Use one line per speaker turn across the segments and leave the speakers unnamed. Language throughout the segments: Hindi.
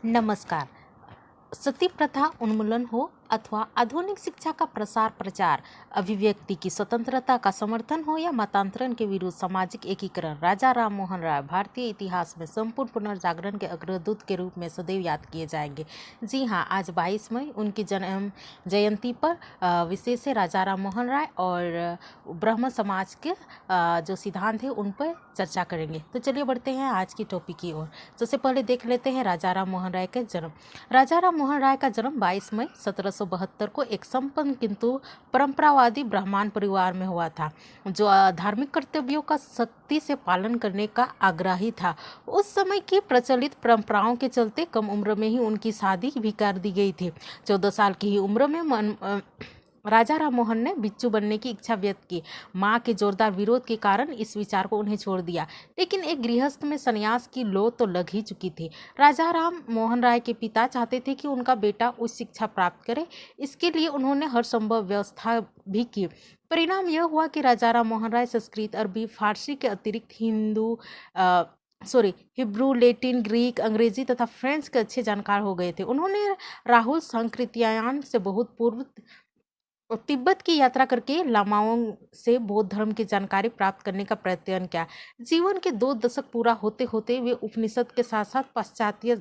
नमस्कार। सती प्रथा उन्मूलन हो अथवा आधुनिक शिक्षा का प्रसार प्रचार, अभिव्यक्ति की स्वतंत्रता का समर्थन हो या मतांतरण के विरुद्ध सामाजिक एकीकरण, राजा राम मोहन राय भारतीय इतिहास में संपूर्ण पुनर्जागरण के अग्रदूत के रूप में सदैव याद किए जाएंगे। जी हाँ, आज 22 मई उनकी जन्म जयंती पर विशेष है राजा राम मोहन राय और ब्रह्म समाज के जो सिद्धांत है उन पर चर्चा करेंगे। तो चलिए बढ़ते हैं आज की टॉपिक की ओर। सबसे पहले देख लेते हैं राजा राम मोहन राय का जन्म। राजा राम मोहन राय का जन्म 22 मई 1772 को एक संपन्न किंतु परंपरावादी ब्राह्मण परिवार में हुआ था, जो धार्मिक कर्तव्यों का सख्ती से पालन करने का आग्रही था। उस समय की प्रचलित परंपराओं के चलते कम उम्र में ही उनकी शादी भी कर दी गई थी। 14 साल की ही उम्र में राजा राम मोहन ने बिच्चू बनने की इच्छा व्यक्त की। मां के जोरदार विरोध के कारण इस विचार को उन्हें छोड़ दिया, लेकिन एक गृहस्थ में संन्यास की लो तो लग ही चुकी थी। राजा राम मोहन राय के पिता चाहते थे कि उनका बेटा उच्च शिक्षा प्राप्त करे। इसके लिए उन्होंने हर संभव व्यवस्था भी की। परिणाम यह हुआ कि राजा राम मोहन राय संस्कृत, अरबी, फारसी के अतिरिक्त हिब्रू, लैटिन, ग्रीक, अंग्रेजी तथा फ्रेंच के अच्छे जानकार हो गए थे। उन्होंने राहुल संकृत्यायन से बहुत पूर्व तिब्बत की यात्रा करके लामाओं से बौद्ध धर्म की जानकारी प्राप्त करने का प्रयत्न किया। जीवन के 2 दशक पूरा होते होते वे उपनिषद के साथ साथ पाश्चात्य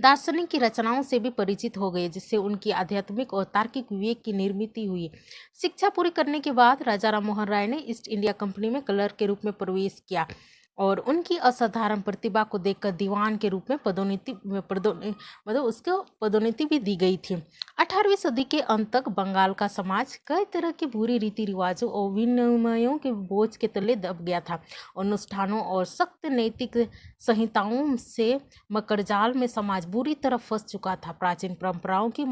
दार्शनिक की रचनाओं से भी परिचित हो गए, जिससे उनकी आध्यात्मिक और तार्किक विवेक की निर्मित हुई। शिक्षा पूरी करने के बाद राजा राम मोहन राय ने ईस्ट इंडिया कंपनी में क्लर्क के रूप में प्रवेश किया और उनकी असाधारण प्रतिभा को देखकर दीवान के रूप में उसको पदोन्नति भी दी गई थी। 18वीं सदी के अंत तक बंगाल का समाज कई तरह के बुरी रीति रिवाजों और विनियमों के बोझ के तले दब गया था। अनुष्ठानों और सख्त नैतिक संहिताओं से मकड़जाल में समाज बुरी तरह फंस चुका था। प्राचीन परंपराओं की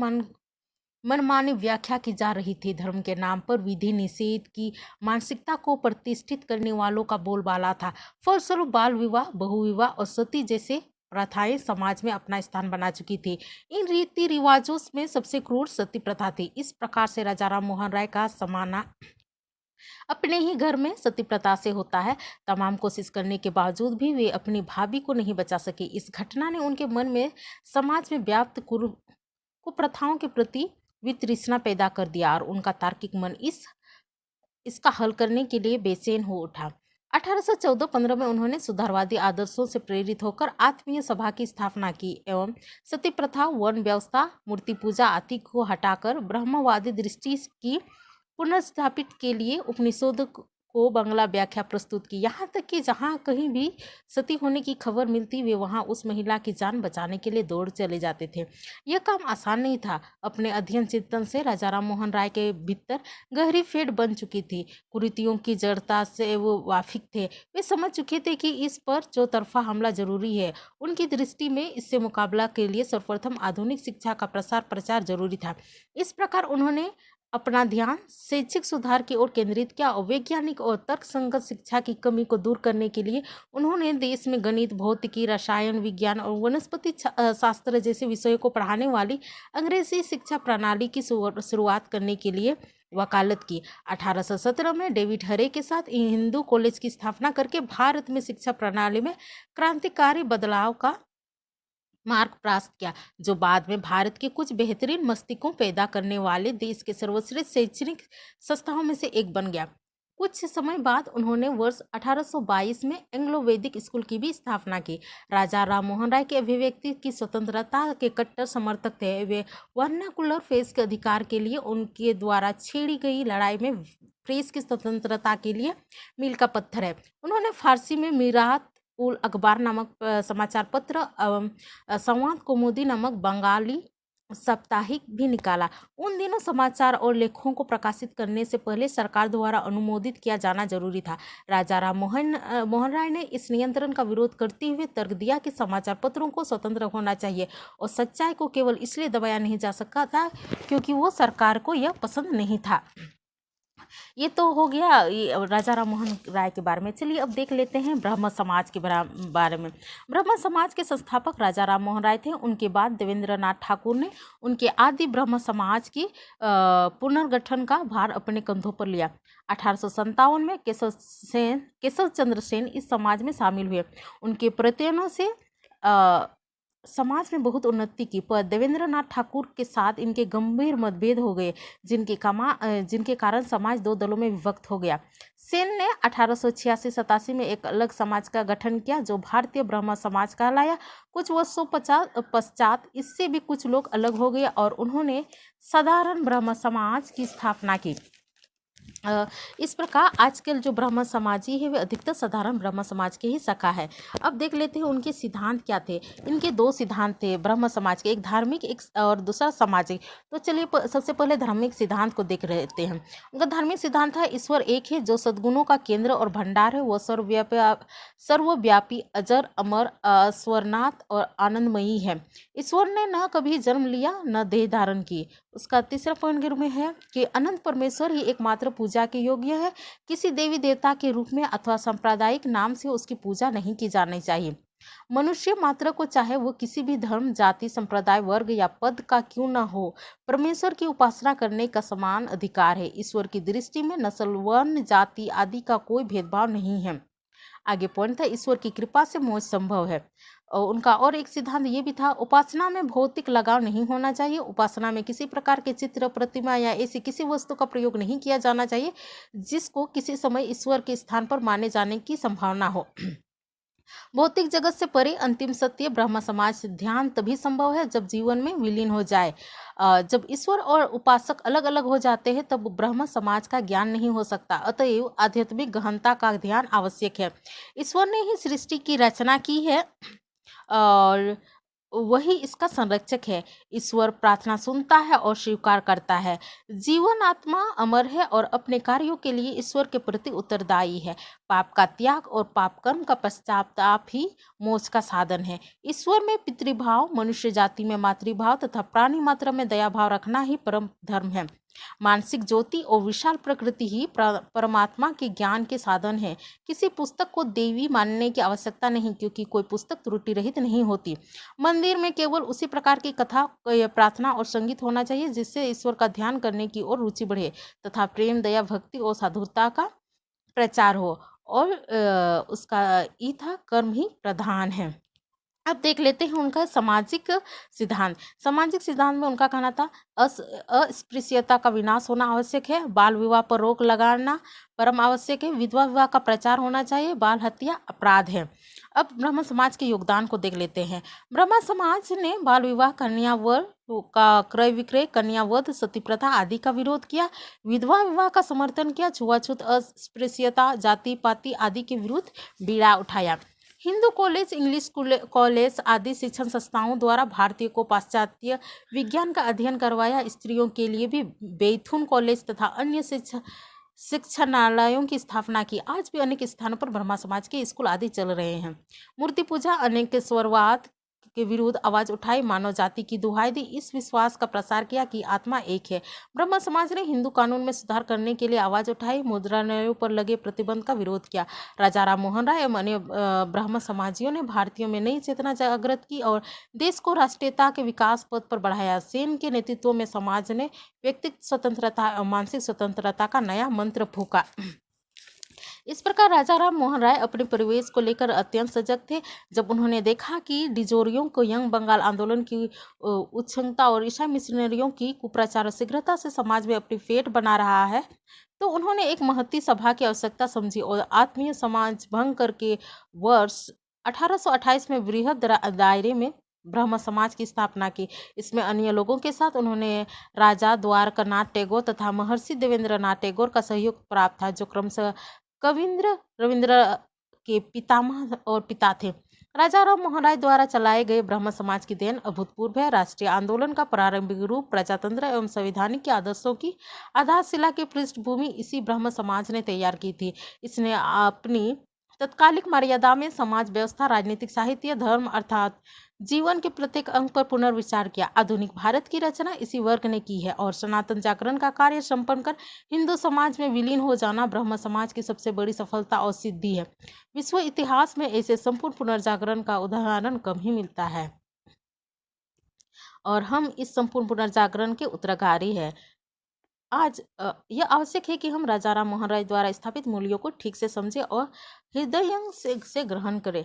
मनमानी व्याख्या की जा रही थी। धर्म के नाम पर विधि निषेध की मानसिकता को प्रतिष्ठित करने वालों का बोलबाला था। फलस्वरूप बाल विवाह, बहुविवाह और सती जैसे प्रथाएं समाज में अपना स्थान बना चुकी थी। इन रीति रिवाजों में सबसे क्रूर सती प्रथा थी। इस प्रकार से राजा राम मोहन राय का समाना अपने ही घर में सती प्रथा से होता है। तमाम कोशिश करने के बावजूद भी वे अपनी भाभी को नहीं बचा सके। इस घटना ने उनके मन में समाज में व्याप्त कुप्रथाओं के प्रति वितृष्णा पैदा कर दिया और उनका तार्किक मन इसका हल करने के लिए बेचैन हो उठा। 1814-15 में उन्होंने सुधारवादी आदर्शों से प्रेरित होकर आत्मीय सभा की स्थापना की एवं सती प्रथा, वर्ण व्यवस्था, मूर्ति पूजा आदि को हटाकर ब्रह्मवादी दृष्टि की पुनर्स्थापित के लिए उपनिषद को बांग्ला व्याख्या प्रस्तुत की। यहाँ तक कि जहाँ कहीं भी सती होने की खबर मिलती, वे वहाँ उस महिला की जान बचाने के लिए दौड़ चले जाते थे। यह काम आसान नहीं था। अपने अध्ययन चिंतन से राजा राम मोहन राय के भीतर गहरी फेड बन चुकी थी। कुरीतियों की जड़ता से वो वाकिफ थे। वे समझ चुके थे कि इस पर चौतरफा हमला जरूरी है। उनकी दृष्टि में इससे मुकाबला के लिए सर्वप्रथम आधुनिक शिक्षा का प्रसार प्रचार जरूरी था। इस प्रकार उन्होंने अपना ध्यान शैक्षिक सुधार की ओर केंद्रित किया और वैज्ञानिक और तर्कसंगत शिक्षा की कमी को दूर करने के लिए उन्होंने देश में गणित, भौतिकी, रसायन विज्ञान और वनस्पति शास्त्र जैसे विषयों को पढ़ाने वाली अंग्रेजी शिक्षा प्रणाली की शुरुआत करने के लिए वकालत की। 1817 में डेविड हरे के साथ हिंदू कॉलेज की स्थापना करके भारत में शिक्षा प्रणाली में क्रांतिकारी बदलाव का मार्ग प्रशस्त किया, जो बाद में भारत के कुछ बेहतरीन मस्तिष्कों पैदा करने वाले देश के सर्वश्रेष्ठ शैक्षणिक संस्थाओं में से एक बन गया। कुछ समय बाद उन्होंने वर्ष 1822 में एंग्लो वैदिक स्कूल की भी स्थापना की। राजा राम मोहन राय के अभिव्यक्ति की स्वतंत्रता के कट्टर समर्थक थे। वे वर्नाकुलर प्रेस के अधिकार के लिए उनके द्वारा छेड़ी गई लड़ाई में प्रेस की स्वतंत्रता के लिए मील का पत्थर है। उन्होंने फारसी में मीरात उल अखबार नामक समाचार पत्र एवं संवाद कौमुदी नामक बंगाली साप्ताहिक भी निकाला। उन दिनों समाचार और लेखों को प्रकाशित करने से पहले सरकार द्वारा अनुमोदित किया जाना जरूरी था। राजा राम मोहन राय ने इस नियंत्रण का विरोध करते हुए तर्क दिया कि समाचार पत्रों को स्वतंत्र होना चाहिए और सच्चाई को केवल इसलिए दबाया नहीं जा सकता था क्योंकि वो सरकार को यह पसंद नहीं था। ये तो हो गया राजा राम मोहन राय के बारे में। चलिए अब देख लेते हैं ब्रह्म समाज के बारे में। ब्रह्म समाज के संस्थापक राजा राम मोहन राय थे। उनके बाद देवेंद्र नाथ ठाकुर ने उनके आदि ब्रह्म समाज की पुनर्गठन का भार अपने कंधों पर लिया। 1857 में केशव चंद्र सेन इस समाज में शामिल हुए। उनके प्रयत्नों से समाज में बहुत उन्नति की, पर देवेंद्रनाथ ठाकुर के साथ इनके गंभीर मतभेद हो गए, जिनके कारण समाज दो दलों में विभक्त हो गया। सेन ने 1886-87 में एक अलग समाज का गठन किया जो भारतीय ब्रह्म समाज कहलाया। कुछ वर्षों पश्चात इससे भी कुछ लोग अलग हो गए और उन्होंने साधारण ब्रह्म समाज की स्थापना की। इस प्रकार आजकल जो ब्रह्म समाजी है वे अधिकतर साधारण ब्रह्म समाज के ही शाखा है। अब देख लेते हैं उनके सिद्धांत क्या थे। इनके दो सिद्धांत थे ब्रह्म समाज के, एक धार्मिक एक और दूसरा सामाजिक। तो चलिए सबसे पहले धार्मिक सिद्धांत को देख लेते हैं। उनका धार्मिक सिद्धांत है ईश्वर एक है जो सद्गुणों का केंद्र और भंडार है। वह सर्वव्यापी अजर अमर स्वरनाथ और आनंदमयी है। ईश्वर ने न कभी जन्म लिया न देह धारण की। उसका तीसरा पॉइंट में है कि अनंत परमेश्वर ही एकमात्र पूजा के योग्य है। किसी देवी देवता के रूप में अथवा सांप्रदायिक नाम से उसकी पूजा नहीं की जानी चाहिए। मनुष्य मात्र को चाहे वो किसी भी धर्म, जाति, संप्रदाय, वर्ग या पद का क्यों न हो, परमेश्वर की उपासना करने का समान अधिकार है। ईश्वर की दृष्टि में नस्ल, वर्ण, जाति आदि का कोई भेदभाव नहीं है। आगे पॉइंट था ईश्वर की कृपा से मोक्ष संभव है। और उनका और एक सिद्धांत ये भी था, उपासना में भौतिक लगाव नहीं होना चाहिए। उपासना में किसी प्रकार के चित्र, प्रतिमा या ऐसी किसी वस्तु का प्रयोग नहीं किया जाना चाहिए जिसको किसी समय ईश्वर के स्थान पर माने जाने की संभावना हो। भौतिक जगत से परे अंतिम सत्य ब्रह्म समाज ध्यान तभी संभव है जब जीवन में विलीन हो जाए। जब ईश्वर और उपासक अलग अलग हो जाते हैं तब ब्रह्म समाज का ज्ञान नहीं हो सकता। अतएव आध्यात्मिक गहनता का ध्यान आवश्यक है। ईश्वर ने ही सृष्टि की रचना की है और वही इसका संरक्षक है। ईश्वर प्रार्थना सुनता है और स्वीकार करता है। जीवन आत्मा अमर है और अपने कार्यों के लिए ईश्वर के प्रति उत्तरदायी है। पाप का त्याग और पाप कर्म का पश्चाताप ही मोक्ष का साधन है। ईश्वर में पितृभाव, मनुष्य जाति में मातृभाव तथा प्राणी मात्र में दया भाव रखना ही परम धर्म है। मानसिक ज्योति और विशाल प्रकृति ही परमात्मा के ज्ञान के साधन है। किसी पुस्तक को देवी मानने की आवश्यकता नहीं, क्योंकि कोई पुस्तक त्रुटि रहित नहीं होती। मंदिर में केवल उसी प्रकार की कथा, प्रार्थना और संगीत होना चाहिए जिससे ईश्वर का ध्यान करने की ओर रुचि बढ़े तथा प्रेम, दया, भक्ति और साधुता का प्रचार हो और उसका ई था कर्म ही प्रधान है। अब देख लेते हैं उनका सामाजिक सिद्धांत। सामाजिक सिद्धांत में उनका कहना था अस्पृश्यता का विनाश होना आवश्यक है। बाल विवाह पर रोक लगाना परम आवश्यक है। विधवा विवाह का प्रचार होना चाहिए। बाल हत्या अपराध है। अब ब्रह्म समाज के योगदान को देख लेते हैं। ब्रह्म समाज ने बाल विवाह, कन्यावर का क्रय विक्रय, कन्यावध, सती प्रथा आदि का विरोध किया। विधवा विवाह का समर्थन किया। छुआछूत, अस्पृश्यता, जाति पाति आदि के विरुद्ध बीड़ा उठाया। हिंदू कॉलेज, इंग्लिश कॉलेज आदि शिक्षण संस्थाओं द्वारा भारतीय को पाश्चात्य विज्ञान का अध्ययन करवाया। स्त्रियों के लिए भी बैथुन कॉलेज तथा अन्य शिक्षणालयों की स्थापना की। आज भी अनेक स्थानों पर ब्रह्मा समाज के स्कूल आदि चल रहे हैं। मूर्ति पूजा, अनेक स्वरवाद के विरुद्ध आवाज उठाई, मानव जाति की दुहाई दी। इस विश्वास का प्रसार किया कि आत्मा एक है। ब्रह्म समाज ने हिंदू कानून में सुधार करने के लिए आवाज उठाई। मुद्रणालयों पर लगे प्रतिबंध का विरोध किया। राजा राम मोहन राय एवं अन्य ब्रह्म समाजियों ने भारतीयों में नई चेतना जागृत की और देश को राष्ट्रीयता के विकास पथ पर बढ़ाया। सेन के नेतृत्व में समाज ने व्यक्तिगत स्वतंत्रता और मानसिक स्वतंत्रता का नया मंत्र फूंका। इस प्रकार राजा राम मोहन राय अपने परिवेश को लेकर अत्यंत सजग थे। जब उन्होंने देखा कि डिजोरियों को यंग बंगाल आंदोलन की उच्छृंखलता और ईसाई मिशनरियों की कुप्रचार शीघ्रता से समाज में अपनी फेट बना रहा है, तो उन्होंने एक महती सभा की आवश्यकता समझी और आत्मीय समाज भंग करके वर्ष 1828 में वृहद दायरे में ब्रह्म समाज की स्थापना की। इसमें अन्य लोगों के साथ उन्होंने राजा द्वारकानाथ टैगोर तथा महर्षि देवेंद्रनाथ टैगोर का सहयोग प्राप्त था, जो क्रमशः कविंद्र रविंद्र के पितामह और पिता थे। राजा राम मोहन राय द्वारा चलाए गए ब्रह्म समाज की देन अभूतपूर्व है। राष्ट्रीय आंदोलन का प्रारंभिक रूप प्रजातंत्र एवं संवैधानिक के आदर्शों की आधारशिला की पृष्ठभूमि इसी ब्रह्म समाज ने तैयार की थी। इसने अपनी तत्कालिक मर्यादा में समाज व्यवस्था, राजनीतिक, साहित्य, धर्म अर्थात जीवन के प्रत्येक अंग पर पुनर्विचार किया। आधुनिक भारत की रचना इसी वर्ग ने की है और सनातन जागरण का कार्य संपन्न कर हिंदू समाज में विलीन हो जाना ब्रह्म समाज की सबसे बड़ी सफलता और सिद्धि है। विश्व इतिहास में ऐसे संपूर्ण पुनर्जागरण का उदाहरण कम ही मिलता है और हम इस संपूर्ण पुनर्जागरण के उत्तराधिकारी हैं। आज यह आवश्यक है कि हम राजा राम मोहन राय द्वारा स्थापित मूल्यों को ठीक से समझें और हृदय से ग्रहण करें।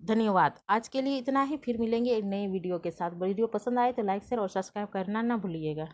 धन्यवाद। आज के लिए इतना ही, फिर मिलेंगे एक नए वीडियो के साथ। वीडियो पसंद आए तो लाइक शेयर और सब्सक्राइब करना ना भूलिएगा।